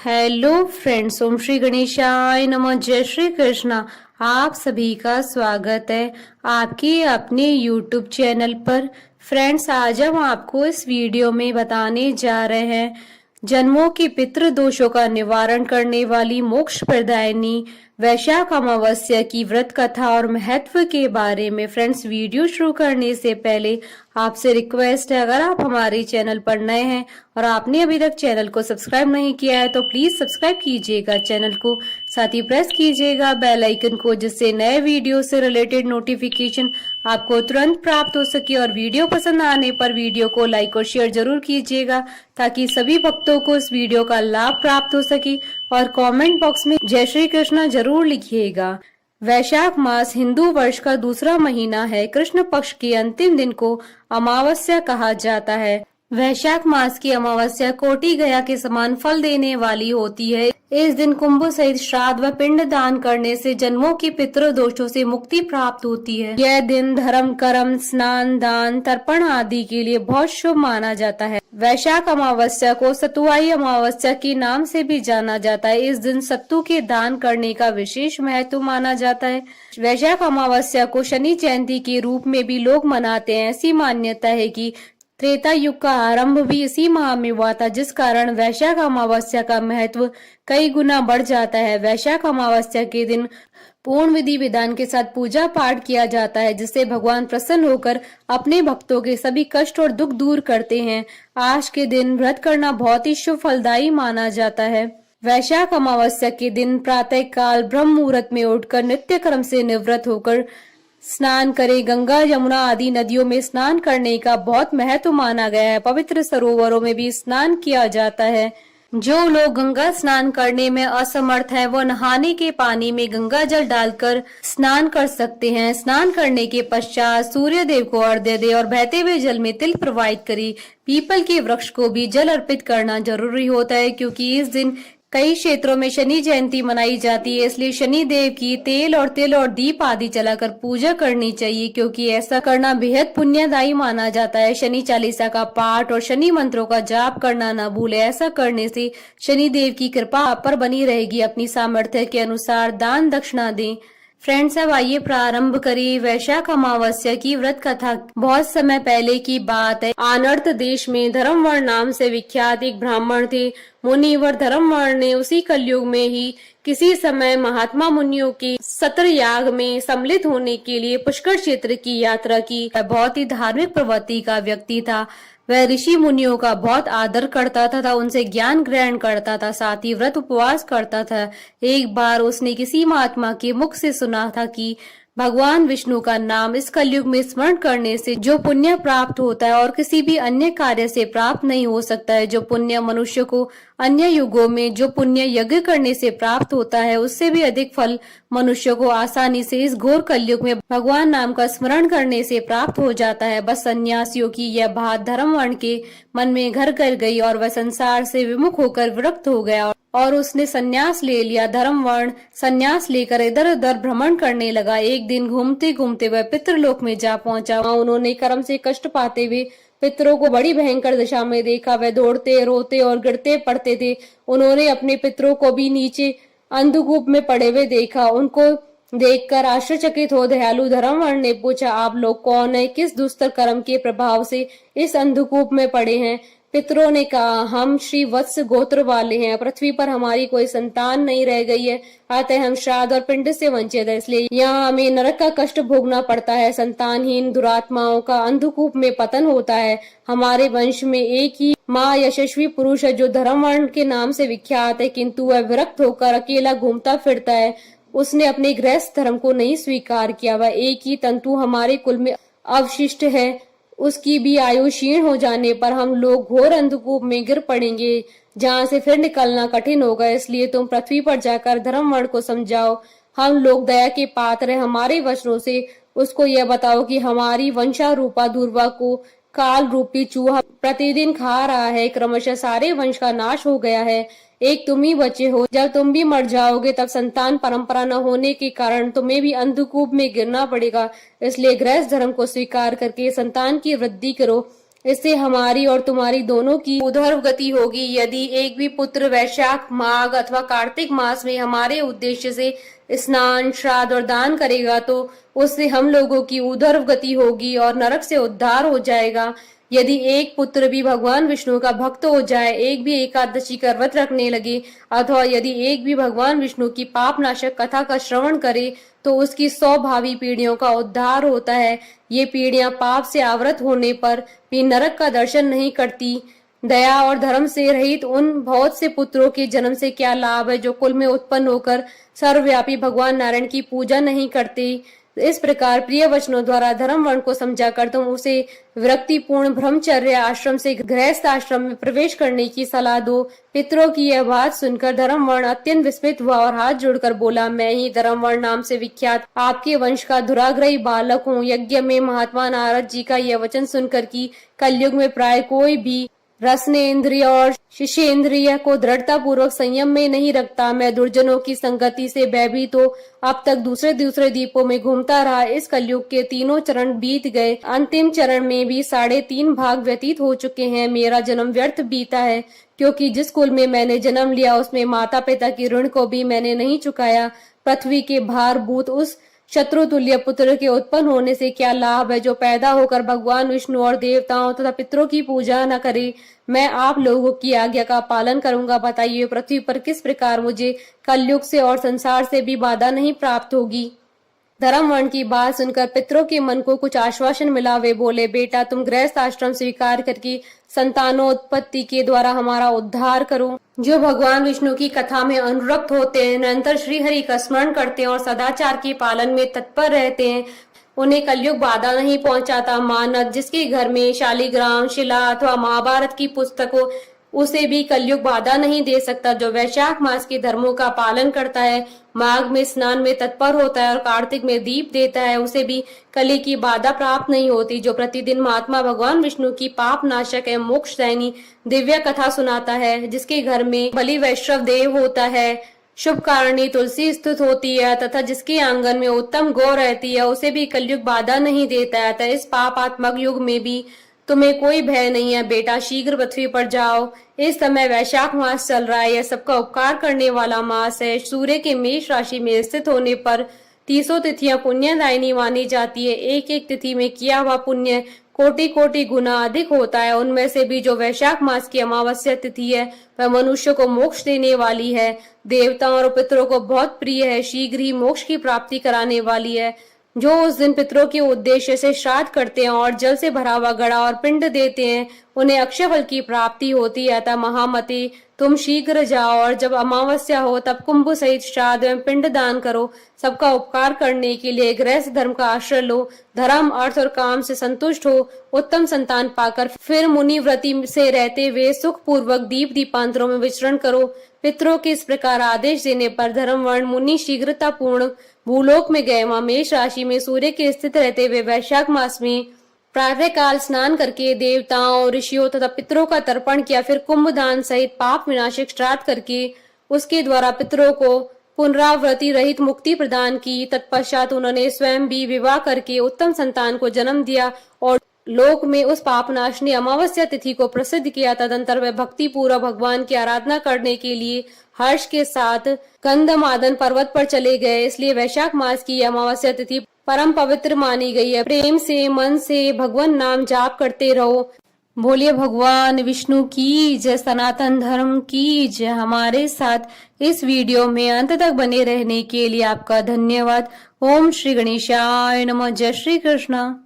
Hello friends, ओम श्री गणेशाय नमः। जय श्री कृष्णा। आप सभी का स्वागत है आपके अपने यूट्यूब चैनल पर। फ्रेंड्स, आज हम आपको इस वीडियो में बताने जा रहे हैं जन्मों की पितृ दोषों का निवारण करने वाली मोक्ष प्रदायिनी वैशाख अमावस्या की व्रत कथा और महत्व के बारे में। फ्रेंड्स, वीडियो शुरू करने से पहले आपसे रिक्वेस्ट है, अगर आप हमारे चैनल पर नए हैं और आपने अभी तक चैनल को सब्सक्राइब नहीं किया है तो प्लीज सब्सक्राइब कीजिएगा चैनल को, साथ ही प्रेस कीजिएगा बेल आइकन को, जिससे नए वीडियो से रिलेटेड नोटिफिकेशन आपको तुरंत प्राप्त हो सके। और वीडियो पसंद आने पर वीडियो को लाइक और शेयर जरूर कीजिएगा ताकि सभी भक्तों को इस वीडियो का लाभ प्राप्त हो सके। और कमेंट बॉक्स में जय श्री कृष्णा जरूर लिखिएगा। वैशाख मास हिंदू वर्ष का दूसरा महीना है। कृष्ण पक्ष के अंतिम दिन को अमावस्या कहा जाता है। वैशाख मास की अमावस्या कोटि गया के समान फल देने वाली होती है। इस दिन कुंभ सहित श्राद्ध व पिंड दान करने से जन्मों की पितृ दोषों से मुक्ति प्राप्त होती है। यह दिन धर्म, कर्म, स्नान, दान, तर्पण आदि के लिए बहुत शुभ माना जाता है। वैशाख अमावस्या को सतुआई अमावस्या के नाम से भी जाना जाता है। इस दिन सत्तू के दान करने का विशेष महत्व माना जाता है। वैशाख अमावस्या को शनि जयंती के रूप में भी लोग मनाते हैं। ऐसी मान्यता है कि त्रेता युग का आरंभ भी इसी माह में हुआ था, जिस कारण वैशाख अमावस्या का महत्व कई गुना बढ़ जाता है। वैशाख अमावस्या के दिन पूर्ण विधि विधान के साथ पूजा पाठ किया जाता है, जिससे भगवान प्रसन्न होकर अपने भक्तों के सभी कष्ट और दुख दूर करते हैं। आज के दिन व्रत करना बहुत ही शुभ फलदायी माना जाता है। वैशाख अमावस्या के दिन प्रातः काल ब्रह्म मुहूर्त में उठकर नित्य कर्म से निवृत्त होकर स्नान करें। गंगा, यमुना आदि नदियों में स्नान करने का बहुत महत्व माना गया है। पवित्र सरोवरों में भी स्नान किया जाता है। जो लोग गंगा स्नान करने में असमर्थ हैं, वो नहाने के पानी में गंगा जल डालकर स्नान कर सकते हैं। स्नान करने के पश्चात सूर्य देव को अर्घ्य दे और बहते हुए जल में तिल प्रवाहित करें। पीपल के वृक्ष को भी जल अर्पित करना जरूरी होता है, क्योंकि इस दिन कई क्षेत्रों में शनि जयंती मनाई जाती है। इसलिए शनि देव की तेल और तिल और दीप आदि जलाकर पूजा करनी चाहिए, क्योंकि ऐसा करना बेहद पुण्यदायी माना जाता है। शनि चालीसा का पाठ और शनि मंत्रों का जाप करना न भूले। ऐसा करने से शनि देव की कृपा आप पर बनी रहेगी। अपनी सामर्थ्य के अनुसार दान दक्षिणा दें। फ्रेंड्स, अब आइए प्रारंभ करिए वैशाख अमावस्या की व्रत कथा। बहुत समय पहले की बात है। आनर्त देश में धर्मवर्ण नाम से विख्यात एक ब्राह्मण थे। मुनिवर धर्मवर्ण ने उसी कलयुग में ही किसी समय महात्मा मुनियों के सत्र याग में सम्मिलित होने के लिए पुष्कर क्षेत्र की यात्रा की। बहुत ही धार्मिक प्रवृत्ति का व्यक्ति था। वह ऋषि मुनियों का बहुत आदर करता था, उनसे ज्ञान ग्रहण करता था, साथ ही व्रत उपवास करता था। एक बार उसने किसी महात्मा के मुख से सुना था कि भगवान विष्णु का नाम इस कलयुग में स्मरण करने से जो पुण्य प्राप्त होता है और किसी भी अन्य कार्य से प्राप्त नहीं हो सकता है। जो पुण्य मनुष्य को अन्य युगों में जो पुण्य यज्ञ करने से प्राप्त होता है, उससे भी अधिक फल मनुष्य को आसानी से इस घोर कलयुग में भगवान नाम का स्मरण करने से प्राप्त हो जाता है। बस सन्यासियों की यह बात धर्मवर्ण के मन में घर कर गई और वह संसार से विमुख होकर विरक्त हो गया और उसने संन्यास ले लिया। धर्मवर्ण संन्यास लेकर इधर उधर भ्रमण करने लगा। एक दिन घूमते घूमते वह पितृलोक में जा पहुंचा। उन्होंने कर्म से कष्ट पाते हुए पितरों को बड़ी भयंकर दशा में देखा। वह दौड़ते, रोते और गिरते पड़ते थे। उन्होंने अपने पितरों को भी नीचे अंधकूप में पड़े हुए देखा। उनको देखकर आश्चर्यचकित हो दयालु धर्मवर्ण ने पूछा, आप लोग कौन है? किस दुष्कर कर्म के प्रभाव से इस अंधकूप में पड़े हैं? पितरों ने कहा, हम श्री वत्स गोत्र वाले हैं। पृथ्वी पर हमारी कोई संतान नहीं रह गई है, अतः हम श्राद्ध और पिंड से वंचित है, इसलिए यहाँ हमें नरक का कष्ट भोगना पड़ता है। संतानहीन दुरात्माओं का अंधकूप में पतन होता है। हमारे वंश में एक ही माँ यशस्वी पुरुष है जो धर्मवर्ण के नाम से विख्यात है, किंतु वह विरक्त होकर अकेला घूमता फिरता है। उसने अपने गृहस्थ धर्म को नहीं स्वीकार किया। वह एक ही तंतु हमारे कुल में अवशिष्ट है। उसकी भी आयु क्षीण हो जाने पर हम लोग घोर अंधकूप में गिर पड़ेंगे, जहाँ से फिर निकलना कठिन होगा। इसलिए तुम पृथ्वी पर जाकर धर्मवर्ण को समझाओ। हम लोग दया के पात्र हैं। हमारे वचनों से उसको यह बताओ कि हमारी वंशारूपा दूर्वा को काल रूपी चूहा प्रतिदिन खा रहा है। क्रमशः सारे वंश का नाश हो गया है। एक तुम ही बचे हो। जब तुम भी मर जाओगे तब संतान परंपरा न होने के कारण तुम्हें भी अंधकूप में गिरना पड़ेगा। इसलिए गृहस्थ धर्म को स्वीकार करके संतान की वृद्धि करो। इससे हमारी और तुम्हारी दोनों की ऊर्ध्व गति होगी। यदि एक भी पुत्र वैशाख, माघ अथवा कार्तिक मास में हमारे उद्देश्य से स्नान, श्राद्ध और दान करेगा तो उससे हम लोगों की ऊर्ध्व गति होगी और नरक से उद्धार हो जाएगा। यदि एक पुत्र भी भगवान विष्णु का भक्त हो जाए, एक भी एकादशी का व्रत रखने लगे अथवा यदि एक भी भगवान विष्णु की पाप नाशक कथा का श्रवण करे तो उसकी 100 भावी पीढ़ियों का उद्धार होता है। ये पीढ़ियां पाप से आवृत होने पर भी नरक का दर्शन नहीं करती। दया और धर्म से रहित उन बहुत से पुत्रों के जन्म से क्या लाभ है जो कुल में उत्पन्न होकर सर्वव्यापी भगवान नारायण की पूजा नहीं करते। इस प्रकार प्रिय वचनों द्वारा धर्म वर्ण को समझाकर तुम उसे विरक्तिपूर्ण ब्रह्मचर्य आश्रम से गृहस्थ आश्रम में प्रवेश करने की सलाह दो। पितरों की यह बात सुनकर धर्म वर्ण अत्यंत विस्मित हुआ और हाथ जोड़कर बोला, मैं ही धर्म वर्ण नाम से विख्यात आपके वंश का दुराग्रही बालक हूँ। यज्ञ में महात्मा नारद जी का यह वचन सुनकर कि कलयुग में प्राय कोई भी रसनेन्द्रिय और शिशेन्द्रिय को दृढ़ता पूर्वक संयम में नहीं रखता, मैं दुर्जनों की संगति से भयभीत तो अब तक दूसरे दूसरे द्वीपों में घूमता रहा। इस कलयुग के तीनों चरण बीत गए, अंतिम चरण में भी 3.5 भाग व्यतीत हो चुके हैं। मेरा जन्म व्यर्थ बीता है, क्योंकि जिस कुल में मैंने जन्म लिया उसमें माता पिता की ऋण को भी मैंने नहीं चुकाया। पृथ्वी के भारभूत उस शत्रुतुल्य पुत्र के उत्पन्न होने से क्या लाभ है जो पैदा होकर भगवान विष्णु और देवताओं तथा पितरों की पूजा न करे। मैं आप लोगों की आज्ञा का पालन करूंगा। बताइए पृथ्वी पर किस प्रकार मुझे कलयुग से और संसार से भी बाधा नहीं प्राप्त होगी। धर्म वर्ण की बात सुनकर पितरों के मन को कुछ आश्वासन मिला। वे बोले, बेटा तुम गृहस्थ आश्रम स्वीकार करके संतानोत्पत्ति के द्वारा हमारा उद्धार करो। जो भगवान विष्णु की कथा में अनुरक्त होते हैं, निरंतर श्री हरि का स्मरण करते हैं और सदाचार के पालन में तत्पर रहते हैं, उन्हें कलयुग बाधा नहीं पहुंचाता। मानव जिसके घर में शालिग्राम, शिला अथवा महाभारत की पुस्तकों उसे भी कलयुग बाधा नहीं दे सकता। जो वैशाख मास के धर्मों का पालन करता है, माघ में स्नान में तत्पर होता है और कार्तिक में दीप देता है, उसे भी कली की बाधा प्राप्त नहीं होती। जो प्रतिदिन महात्मा भगवान विष्णु की पाप नाशक है मोक्षदायिनी दिव्य कथा सुनाता है, जिसके घर में बलि वैष्णव देव होता है, शुभ कारणी तुलसी स्थित होती है तथा जिसके आंगन में उत्तम गौ रहती है, उसे भी कलयुग बाधा नहीं देता है। अतः इस पापात्मक युग में भी तुम्हें कोई भय नहीं है। बेटा शीघ्र पृथ्वी पर जाओ। इस समय वैशाख मास चल रहा है, यह सबका उपकार करने वाला मास है। सूर्य के मेष राशि में स्थित होने पर 30 तिथियां पुण्यदायिनी मानी जाती है। एक एक तिथि में किया हुआ पुण्य कोटि कोटि गुना अधिक होता है। उनमें से भी जो वैशाख मास की अमावस्या तिथि है वह मनुष्य को मोक्ष देने वाली है, देवताओं और पितरों को बहुत प्रिय है, शीघ्र ही मोक्ष की प्राप्ति कराने वाली है। जो उस दिन पितरों के उद्देश्य से श्राद्ध करते हैं और जल से भरा हुआ घड़ा और पिंड देते हैं, उन्हें अक्षय फल की प्राप्ति होती है। अतः महामते तुम शीघ्र जाओ और जब अमावस्या हो तब कुंभ सहित श्राद्ध एवं पिंड दान करो। सबका उपकार करने के लिए गृहस्थ धर्म का आश्रय लो, धर्म अर्थ और काम से संतुष्ट हो, उत्तम संतान पाकर फिर मुनि व्रति से रहते हुए सुख पूर्वक दीप दीपांतरों में विचरण करो। पितरों के इस प्रकार आदेश देने पर धर्म वर्ण मुनि शीघ्रता पूर्ण भूलोक में गए। वहां मेष राशि में सूर्य के स्थित रहते हुए वैशाख मास में प्रातः काल स्नान करके देवताओं, ऋषियों तथा पितरों का तर्पण किया। फिर कुंभ दान सहित पाप विनाशक श्राद्ध करके उसके द्वारा पितरों को पुनरावृत्ति रहित मुक्ति प्रदान की। तत्पश्चात उन्होंने स्वयं भी विवाह करके उत्तम संतान को जन्म दिया और लोक में उस पापनाशनी अमावस्या तिथि को प्रसिद्ध किया। तदंतर वे भक्ति पूर्वक भगवान की आराधना करने के लिए हर्ष के साथ गंधमादन पर्वत पर चले गए। इसलिए वैशाख मास की अमावस्या तिथि परम पवित्र मानी गई है। प्रेम से मन से भगवान नाम जाप करते रहो। बोलिए भगवान विष्णु की जय, सनातन धर्म की जय। हमारे साथ इस वीडियो में अंत तक बने रहने के लिए आपका धन्यवाद। ओम श्री गणेशाय नमः। जय श्री कृष्ण।